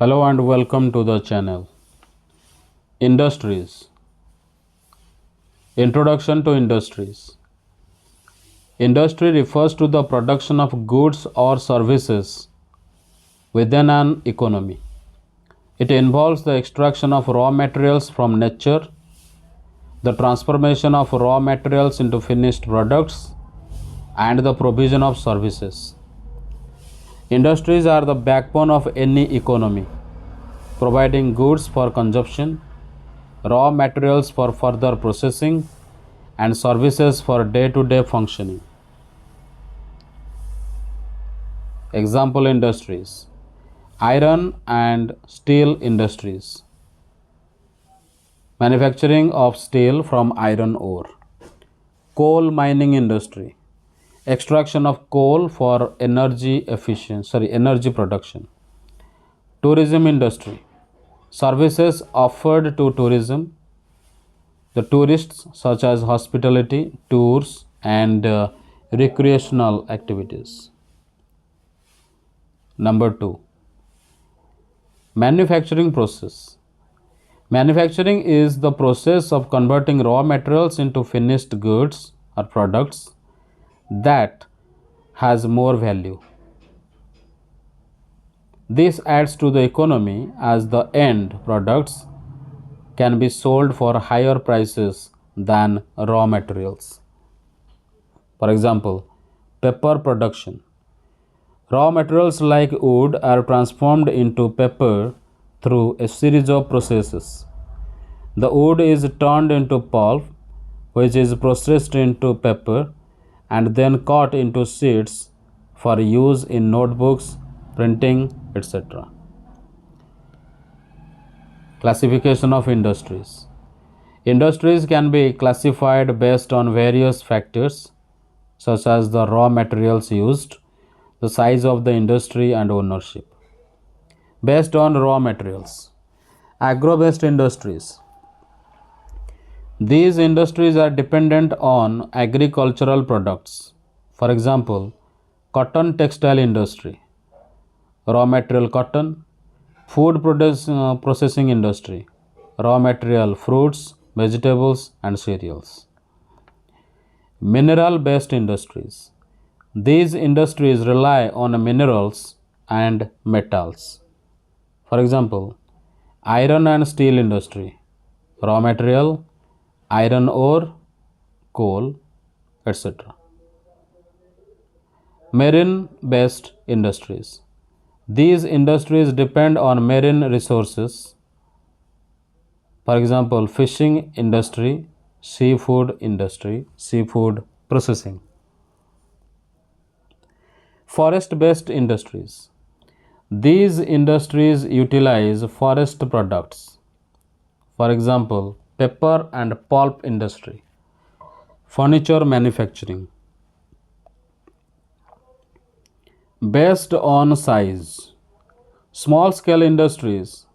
Hello and welcome to the channel. Industries. Introduction to industries. Industry refers to the production of goods or services within an economy. It involves the extraction of raw materials from nature, the transformation of raw materials into finished products, and the provision of services. Industries are the backbone of any economy, providing goods for consumption, raw materials for further processing, and services for day-to-day functioning. Example industries: iron and steel industries, manufacturing of steel from iron ore; coal mining industry, extraction of coal for energy production; tourism industry, services offered to tourism, the tourists such as hospitality, tours, and recreational activities. Number 2, manufacturing process. Manufacturing is the process of converting raw materials into finished goods or products that has more value. This adds to the economy as the end products can be sold for higher prices than raw materials. For example, paper production. Raw materials like wood are transformed into paper through a series of processes. The wood is turned into pulp, which is processed into paper and then cut into sheets for use in notebooks, printing, etc. Classification of industries. Industries can be classified based on various factors such as the raw materials used, the size of the industry, and ownership. Based on raw materials, agro-based industries. These industries are dependent on agricultural products. For example, cotton textile industry, raw material cotton; processing industry, raw material fruits, vegetables, and cereals. Mineral based industries. These industries rely on minerals and metals. For example, iron and steel industry, raw material, iron ore, coal, etc. Marine based industries. These industries depend on marine resources. For example, fishing industry, seafood processing. Forest based industries. These industries utilize forest products. For example, paper and pulp industry, furniture manufacturing. Based on size. Small scale industries.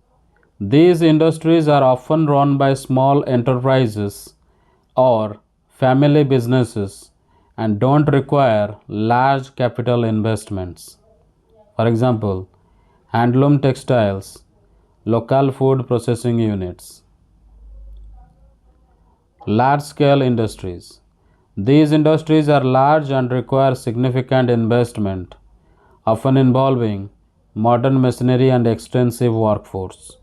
These industries are often run by small enterprises or family businesses and don't require large capital investments. For example, handloom textiles, local food processing units. Large scale industries. These industries are large and require significant investment, often involving modern machinery and extensive workforce.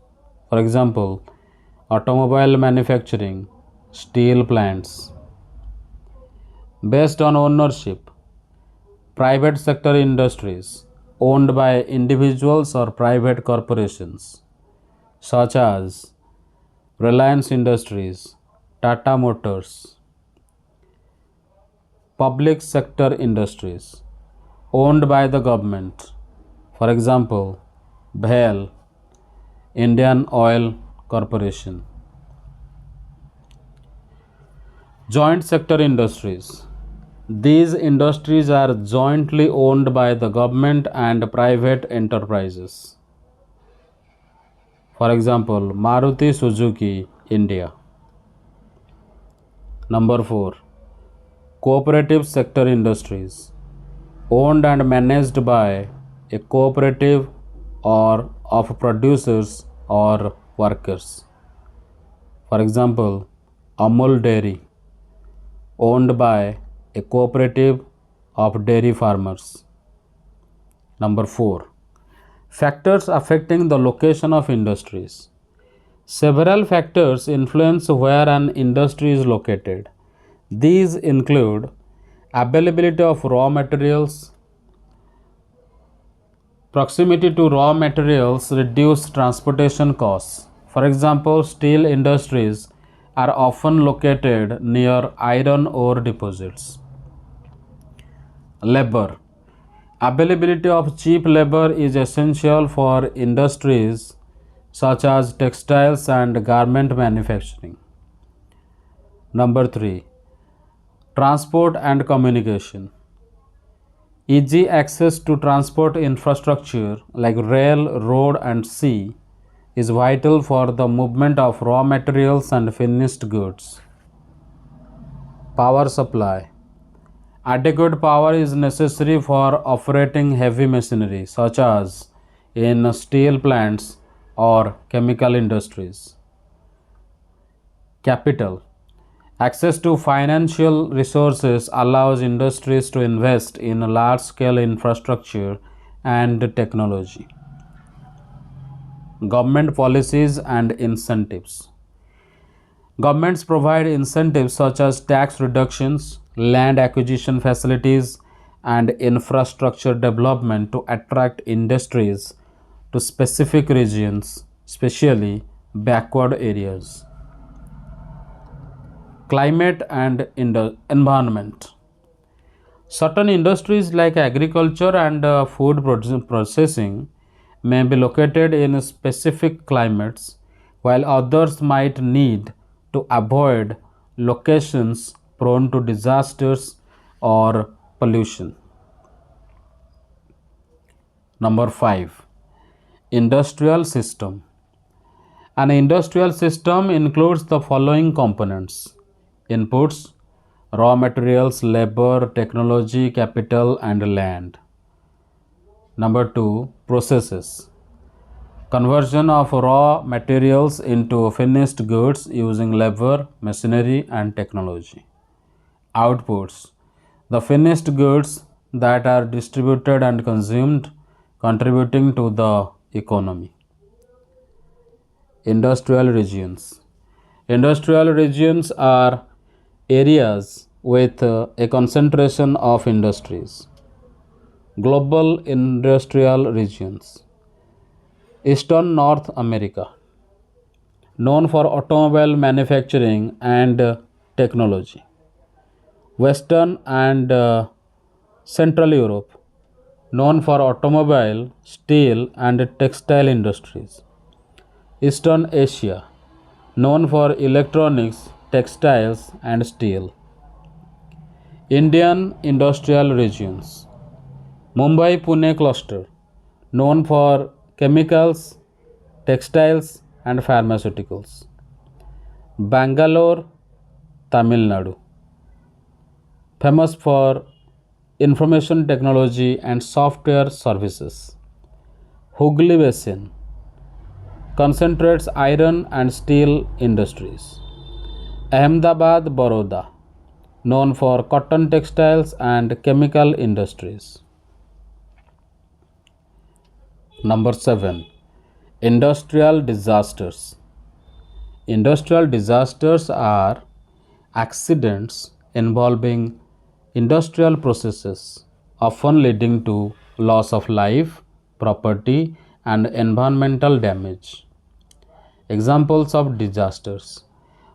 For example, automobile manufacturing, steel plants. Based on ownership. Private sector industries owned by individuals or private corporations, such as Reliance Industries, Tata Motors. Public sector industries owned by the government. For example, BHEL, Indian Oil Corporation. Joint sector industries. These industries are jointly owned by the government and private enterprises. For example, Maruti Suzuki, India. Number 4, cooperative sector industries owned and managed by a cooperative or of producers or workers. For example, Amul Dairy, owned by a cooperative of dairy farmers. Number 4. Factors affecting the location of industries. Several factors influence where an industry is located. These include availability of raw materials. Proximity to raw materials reduce transportation costs. For example, steel industries are often located near iron ore deposits. Labor. Availability of cheap labor is essential for industries such as textiles and garment manufacturing. Number 3. Transport and communication. Easy access to transport infrastructure like rail, road, and sea is vital for the movement of raw materials and finished goods. Power supply. Adequate power is necessary for operating heavy machinery such as in steel plants or chemical industries. Capital. Access to financial resources allows industries to invest in large scale infrastructure and technology. Government policies and incentives. Governments provide incentives such as tax reductions, land acquisition facilities, and infrastructure development to attract industries to specific regions, especially backward areas. Climate and environment. Certain industries like agriculture and food processing may be located in specific climates, while others might need to avoid locations prone to disasters or pollution. Number 5. Industrial system. An industrial system includes the following components: inputs, raw materials, labor, technology, capital, and land. Number 2. Processes. Conversion of raw materials into finished goods using labor, machinery, and technology. Outputs. The finished goods that are distributed and consumed, contributing to the economy. Industrial regions. Industrial regions are areas with a concentration of industries. Global industrial regions. Eastern North America, known for automobile manufacturing and technology. Western and Central Europe, known for automobile, steel, and textile industries. Eastern Asia, known for electronics, textiles, and steel. Indian industrial regions. Mumbai Pune cluster, known for chemicals, textiles, and pharmaceuticals. Bangalore, Tamil Nadu, famous for information technology and software services. Hooghly Basin concentrates iron and steel industries. Ahmedabad, Baroda, known for cotton textiles and chemical industries. Number 7. Industrial disasters. Industrial disasters are accidents involving industrial processes, often leading to loss of life, property, and environmental damage. Examples of disasters: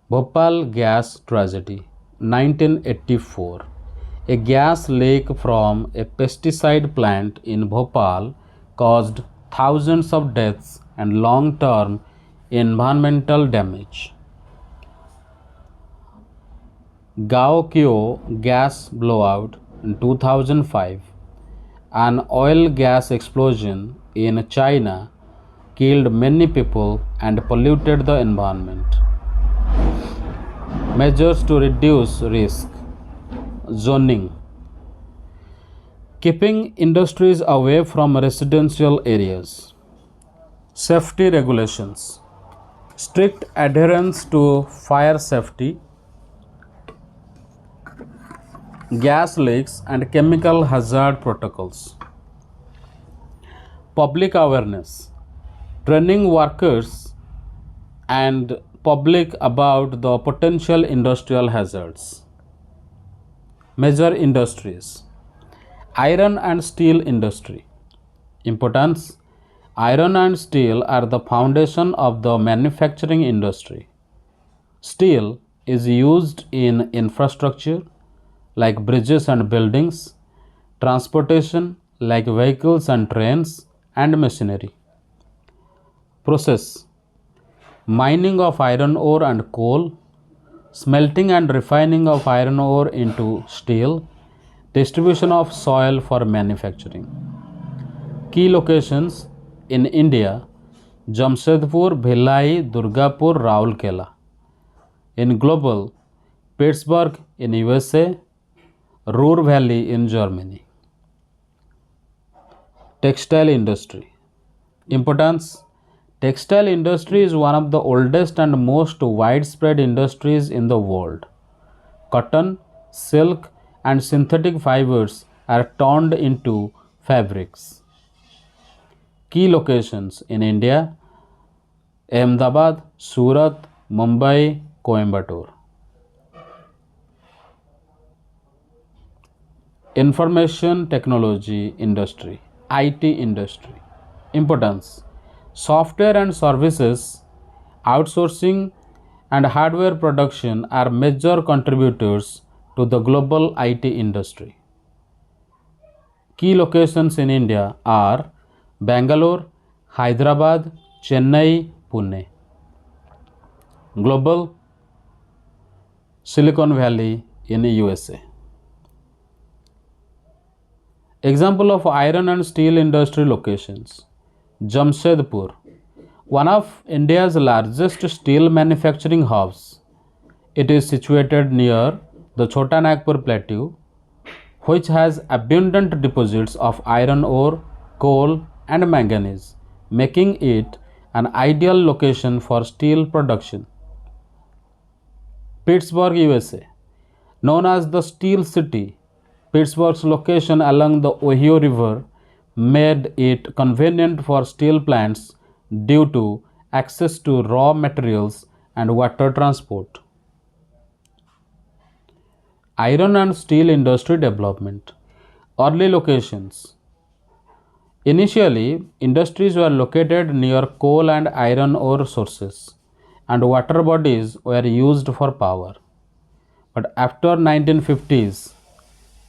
Bhopal gas tragedy, 1984. A gas leak from a pesticide plant in Bhopal caused thousands of deaths and long term environmental damage. Gaokyo gas blowout in 2005. An oil gas explosion in China killed many people and polluted the environment. Measures to reduce risk. Zoning. Keeping industries away from residential areas. Safety regulations. Strict adherence to fire safety, gas leaks, and chemical hazard protocols. Public awareness. Training workers and public about the potential industrial hazards. Major industries. Iron and steel industry. Importance. Iron and steel are the foundation of the manufacturing industry. Steel is used in infrastructure like bridges and buildings, transportation like vehicles and trains, and machinery. Process. Mining of iron ore and coal, smelting and refining of iron ore into steel, distribution of soil for manufacturing. Key locations in India: Jamshedpur, Bhilai, Durgapur, Raulkela. In global: Pittsburgh in USA, Ruhr Valley in Germany. Textile industry. Importance. Textile industry is one of the oldest and most widespread industries in the world. Cotton, silk, and synthetic fibers are turned into fabrics. Key locations in India: Ahmedabad, Surat, Mumbai, Coimbatore. Information technology industry, IT industry. Importance. Software and services, outsourcing, and hardware production are major contributors to the global IT industry. Key locations in India are Bangalore, Hyderabad, Chennai, Pune. Global: Silicon Valley in USA. Example of iron and steel industry locations: Jamshedpur, one of India's largest steel manufacturing hubs. It is situated near the Chota Nagpur Plateau, which has abundant deposits of iron ore, coal, and manganese, making it an ideal location for steel production. Pittsburgh, USA. Known as the Steel City, Pittsburgh's location along the Ohio River made it convenient for steel plants due to access to raw materials and water transport. Iron and steel industry development. Early locations. Initially, industries were located near coal and iron ore sources, and water bodies were used for power. But after 1950s,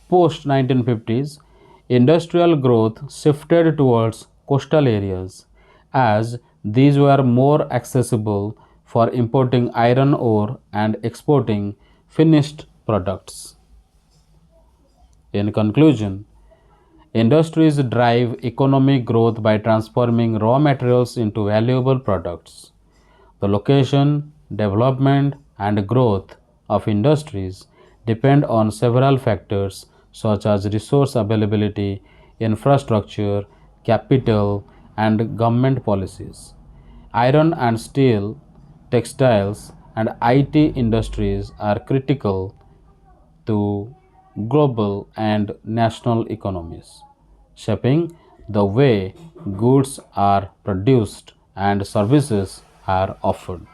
post 1950s, industrial growth shifted towards coastal areas as these were more accessible for importing iron ore and exporting finished products. In conclusion, industries drive economic growth by transforming raw materials into valuable products. The location, development, and growth of industries depend on several factors such as resource availability, infrastructure, capital, and government policies. Iron and steel, textiles, and IT industries are critical to global and national economies, shaping the way goods are produced and services are offered.